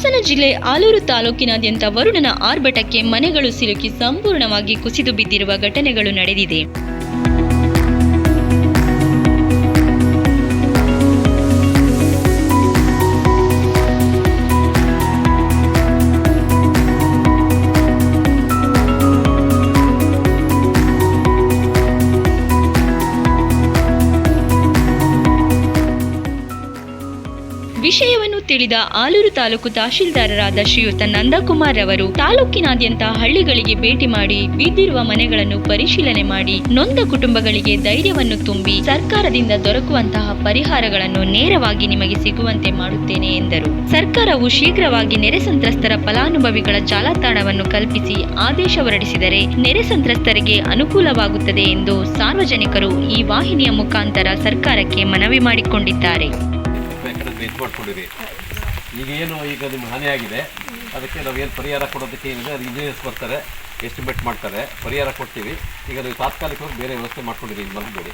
ಹಾಸನ ಜಿಲ್ಲೆ ಆಲೂರು ತಾಲೂಕಿನಾದ್ಯಂತ ವರುಣನ ಆರ್ಭಟಕ್ಕೆ ಮನೆಗಳು ಸಿಲುಕಿ ಸಂಪೂರ್ಣವಾಗಿ ಕುಸಿದು ಬಿದ್ದಿರುವ ಘಟನೆಗಳು ನಡೆದಿದೆ. ವಿಷಯವನ್ನು ತಿಳಿದ ಆಲೂರು ತಾಲೂಕು ತಹಶೀಲ್ದಾರರಾದ ಶ್ರೀಯುತ ನಂದಕುಮಾರ್ ಅವರು ತಾಲೂಕಿನಾದ್ಯಂತ ಹಳ್ಳಿಗಳಿಗೆ ಭೇಟಿ ಮಾಡಿ ಬಿದ್ದಿರುವ ಮನೆಗಳನ್ನು ಪರಿಶೀಲನೆ ಮಾಡಿ ನೊಂದ ಕುಟುಂಬಗಳಿಗೆ ಧೈರ್ಯವನ್ನು ತುಂಬಿ ಸರ್ಕಾರದಿಂದ ದೊರಕುವಂತಹ ಪರಿಹಾರಗಳನ್ನು ನೇರವಾಗಿ ನಿಮಗೆ ಸಿಗುವಂತೆ ಮಾಡುತ್ತೇನೆ ಎಂದರು. ಸರ್ಕಾರವು ಶೀಘ್ರವಾಗಿ ನೆರೆ ಸಂತ್ರಸ್ತರ ಫಲಾನುಭವಿಗಳ ಜಾಲತಾಣವನ್ನು ಕಲ್ಪಿಸಿ ಆದೇಶ ಹೊರಡಿಸಿದರೆ ನೆರೆ ಸಂತ್ರಸ್ತರಿಗೆ ಅನುಕೂಲವಾಗುತ್ತದೆ ಎಂದು ಸಾರ್ವಜನಿಕರು ಈ ವಾಹಿನಿಯ ಮುಖಾಂತರ ಸರ್ಕಾರಕ್ಕೆ ಮನವಿ ಮಾಡಿಕೊಂಡಿದ್ದಾರೆ. ಮಾಡ್ಕೊಂಡಿರಿ. ಈಗ ನಿಮ್ಗೆ ಹಾನಿಯಾಗಿದೆ, ಅದಕ್ಕೆ ನಾವೇನು ಪರಿಹಾರ ಕೊಡೋದಕ್ಕೆ ಏನಿದೆ ಅದು ಇಂಜಿನಿಯರ್ಸ್ ಬರ್ತಾರೆ, ಎಸ್ಟಿಮೇಟ್ ಮಾಡ್ತಾರೆ, ಪರಿಹಾರ ಕೊಡ್ತೀವಿ. ಈಗ ನೀವು ತಾತ್ಕಾಲಿಕವಾಗಿ ಬೇರೆ ವ್ಯವಸ್ಥೆ ಮಾಡ್ಕೊಂಡಿರಿ, ಬಂದ್ಬೇಡಿ.